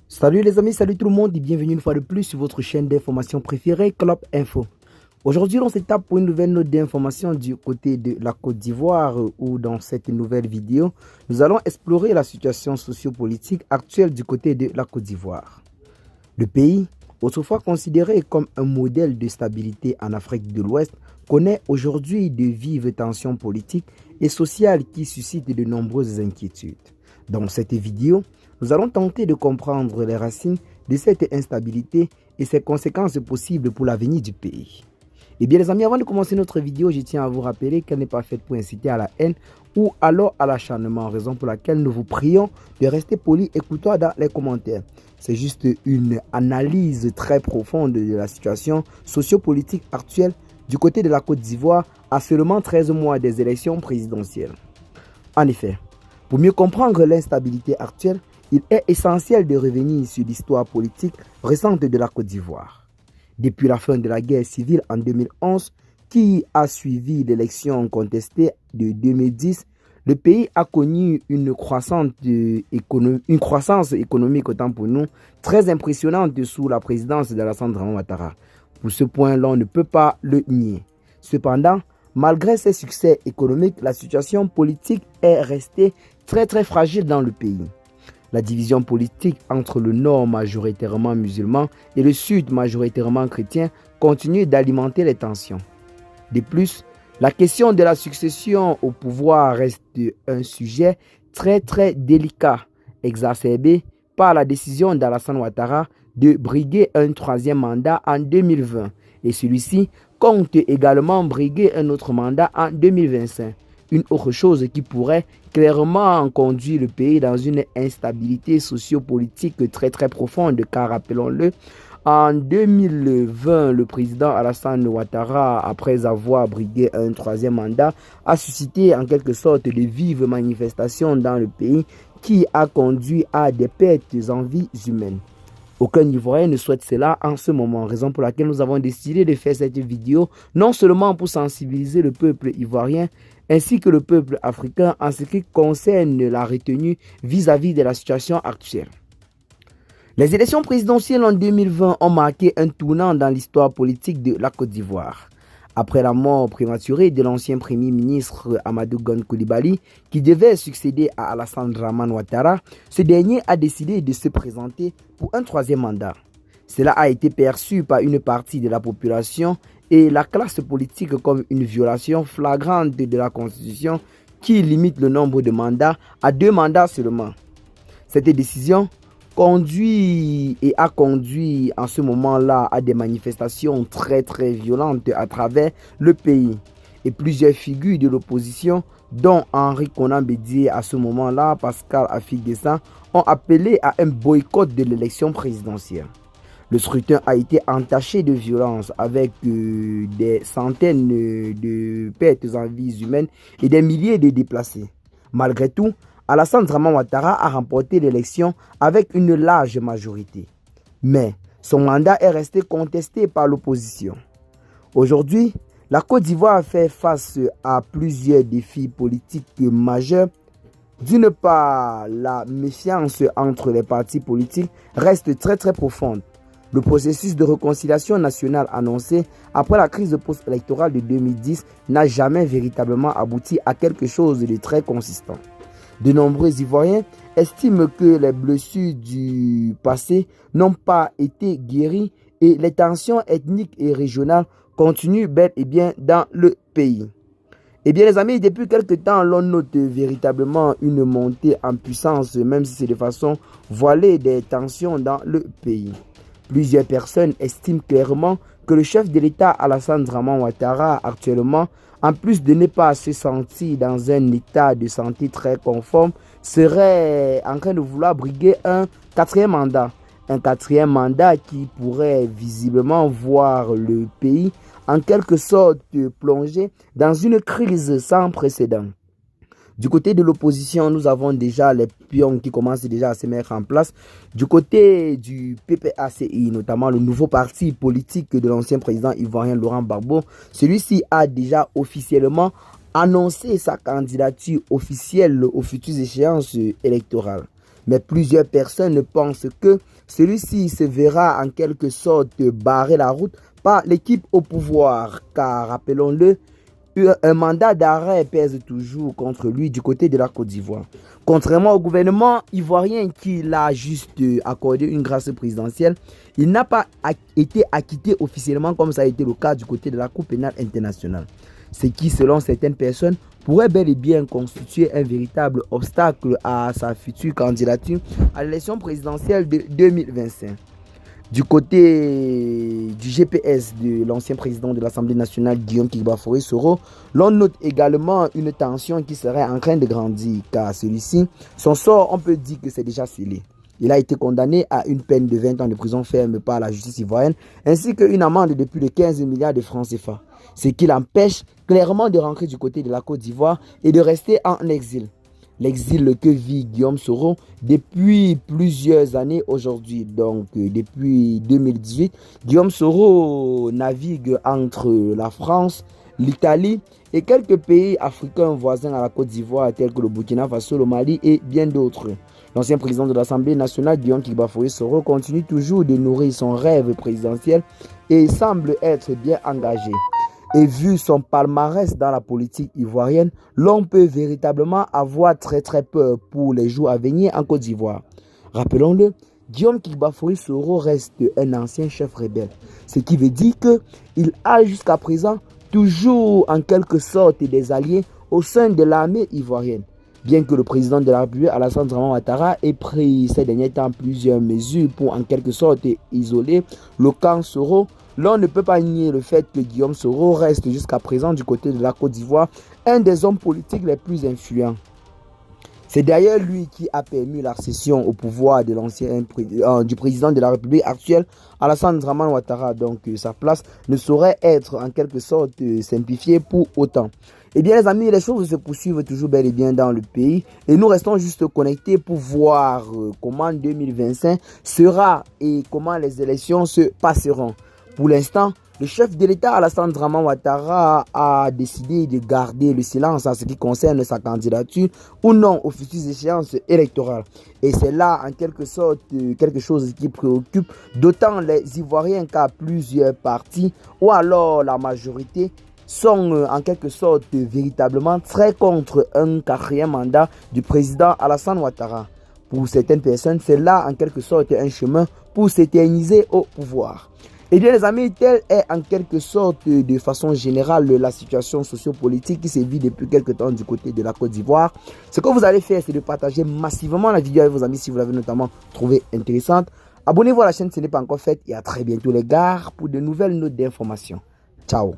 Salut les amis, salut tout le monde et bienvenue une fois de plus sur votre chaîne d'information préférée, Club Info. Aujourd'hui, on s'étape pour une nouvelle note d'information du côté de la Côte d'Ivoire où dans cette nouvelle vidéo, nous allons explorer la situation sociopolitique actuelle du côté de la Côte d'Ivoire. Le pays, autrefois considéré comme un modèle de stabilité en Afrique de l'Ouest, connaît aujourd'hui de vives tensions politiques et sociales qui suscitent de nombreuses inquiétudes. Dans cette vidéo, nous allons tenter de comprendre les racines de cette instabilité et ses conséquences possibles pour l'avenir du pays. Et bien les amis, avant de commencer notre vidéo, je tiens à vous rappeler qu'elle n'est pas faite pour inciter à la haine ou alors à l'acharnement, raison pour laquelle nous vous prions de rester polis et courtois dans les commentaires. C'est juste une analyse très profonde de la situation sociopolitique actuelle du côté de la Côte d'Ivoire à seulement 13 mois des élections présidentielles. En effet, pour mieux comprendre l'instabilité actuelle, il est essentiel de revenir sur l'histoire politique récente de la Côte d'Ivoire. Depuis la fin de la guerre civile en 2011, qui a suivi l'élection contestée de 2010, le pays a connu une croissance économique autant pour nous très impressionnante sous la présidence d'Alassane Dramane Ouattara. Pour ce point, l'on ne peut pas le nier. Cependant, malgré ces succès économiques, la situation politique est restée très fragile dans le pays. La division politique entre le nord majoritairement musulman et le sud majoritairement chrétien continue d'alimenter les tensions. De plus, la question de la succession au pouvoir reste un sujet très délicat, exacerbé par la décision d'Alassane Ouattara de briguer un troisième mandat en 2020 et celui-ci compte également briguer un autre mandat en 2025. Une autre chose qui pourrait clairement conduire le pays dans une instabilité sociopolitique très profonde, car rappelons-le, en 2020, le président Alassane Ouattara, après avoir brigué un troisième mandat, a suscité en quelque sorte de vives manifestations dans le pays qui a conduit à des pertes en vies humaines. Aucun Ivoirien ne souhaite cela en ce moment, raison pour laquelle nous avons décidé de faire cette vidéo, non seulement pour sensibiliser le peuple ivoirien, ainsi que le peuple africain en ce qui concerne la retenue vis-à-vis de la situation actuelle. Les élections présidentielles en 2020 ont marqué un tournant dans l'histoire politique de la Côte d'Ivoire. Après la mort prématurée de l'ancien premier ministre Amadou Gon Coulibaly, qui devait succéder à Alassane Dramane Ouattara, ce dernier a décidé de se présenter pour un troisième mandat. Cela a été perçu par une partie de la population et la classe politique comme une violation flagrante de la Constitution qui limite le nombre de mandats à 2 mandats seulement. Cette décision a conduit en ce moment-là à des manifestations très violentes à travers le pays. Et plusieurs figures de l'opposition, dont Henri Konan Bédié à ce moment-là, Pascal Affi-Guessan, ont appelé à un boycott de l'élection présidentielle. Le scrutin a été entaché de violence avec des centaines de pertes en vies humaines et des milliers de déplacés. Malgré tout, Alassane Dramane Ouattara a remporté l'élection avec une large majorité. Mais son mandat est resté contesté par l'opposition. Aujourd'hui, la Côte d'Ivoire fait face à plusieurs défis politiques majeurs. D'une part, la méfiance entre les partis politiques reste très profonde. Le processus de réconciliation nationale annoncé après la crise post-électorale de 2010 n'a jamais véritablement abouti à quelque chose de très consistant. De nombreux Ivoiriens estiment que les blessures du passé n'ont pas été guéries et les tensions ethniques et régionales continuent bel et bien dans le pays. Eh bien les amis, depuis quelques temps, l'on note véritablement une montée en puissance, même si c'est de façon voilée, des tensions dans le pays. Plusieurs personnes estiment clairement que le chef de l'État Alassane Dramane Ouattara actuellement, en plus de ne pas se sentir dans un état de santé très conforme, serait en train de vouloir briguer un quatrième mandat. Un quatrième mandat qui pourrait visiblement voir le pays en quelque sorte plongé dans une crise sans précédent. Du côté de l'opposition, nous avons déjà les pions qui commencent déjà à se mettre en place. Du côté du PPACI, notamment le nouveau parti politique de l'ancien président ivoirien Laurent Gbagbo, celui-ci a déjà officiellement annoncé sa candidature officielle aux futures échéances électorales. Mais plusieurs personnes pensent que celui-ci se verra en quelque sorte barrer la route par l'équipe au pouvoir, car rappelons-le, un mandat d'arrêt pèse toujours contre lui du côté de la Côte d'Ivoire. Contrairement au gouvernement ivoirien qui l'a juste accordé une grâce présidentielle, il n'a pas été acquitté officiellement comme ça a été le cas du côté de la Cour pénale internationale. Ce qui, selon certaines personnes, pourrait bel et bien constituer un véritable obstacle à sa future candidature à l'élection présidentielle de 2025. Du côté du GPS de l'ancien président de l'Assemblée nationale, Guillaume Kigba-Fauré-Soro, l'on note également une tension qui serait en train de grandir, car celui-ci, son sort, on peut dire que c'est déjà scellé. Il a été condamné à une peine de 20 ans de prison ferme par la justice ivoirienne, ainsi qu'une amende de plus de 15 milliards de francs CFA, ce qui l'empêche clairement de rentrer du côté de la Côte d'Ivoire et de rester en exil. L'exil que vit Guillaume Soro depuis plusieurs années aujourd'hui. Donc, depuis 2018, Guillaume Soro navigue entre la France, l'Italie et quelques pays africains voisins à la Côte d'Ivoire, tels que le Burkina Faso, le Mali et bien d'autres. L'ancien président de l'Assemblée nationale, Guillaume Kigba-Fauré-Soro, continue toujours de nourrir son rêve présidentiel et semble être bien engagé. Et vu son palmarès dans la politique ivoirienne, l'on peut véritablement avoir très peur pour les jours à venir en Côte d'Ivoire. Rappelons-le, Guillaume Kigba-Fauré-Soro reste un ancien chef rebelle. Ce qui veut dire qu'il a jusqu'à présent toujours en quelque sorte des alliés au sein de l'armée ivoirienne. Bien que le président de la République, Alassane Dramane Ouattara, ait pris ces derniers temps plusieurs mesures pour en quelque sorte isoler le camp Soro, l'on ne peut pas nier le fait que Guillaume Soro reste jusqu'à présent du côté de la Côte d'Ivoire un des hommes politiques les plus influents. C'est d'ailleurs lui qui a permis l'accession au pouvoir de du président de la République actuelle, Alassane Dramane Ouattara. Donc sa place ne saurait être en quelque sorte simplifiée pour autant. Eh bien les amis, les choses se poursuivent toujours bel et bien dans le pays et nous restons juste connectés pour voir comment 2025 sera et comment les élections se passeront. Pour l'instant, le chef de l'État, Alassane Dramane Ouattara, a décidé de garder le silence en ce qui concerne sa candidature ou non aux futures échéances électorales. Et c'est là, en quelque sorte, quelque chose qui préoccupe d'autant les Ivoiriens car plusieurs partis ou alors la majorité sont en quelque sorte véritablement très contre un quatrième mandat du président Alassane Ouattara. Pour certaines personnes, c'est là en quelque sorte un chemin pour s'éterniser au pouvoir. Et bien les amis, telle est en quelque sorte de façon générale la situation sociopolitique qui sévit depuis quelques temps du côté de la Côte d'Ivoire. Ce que vous allez faire, c'est de partager massivement la vidéo avec vos amis si vous l'avez notamment trouvée intéressante. Abonnez-vous à la chaîne si ce n'est pas encore fait et à très bientôt les gars pour de nouvelles notes d'information. Ciao.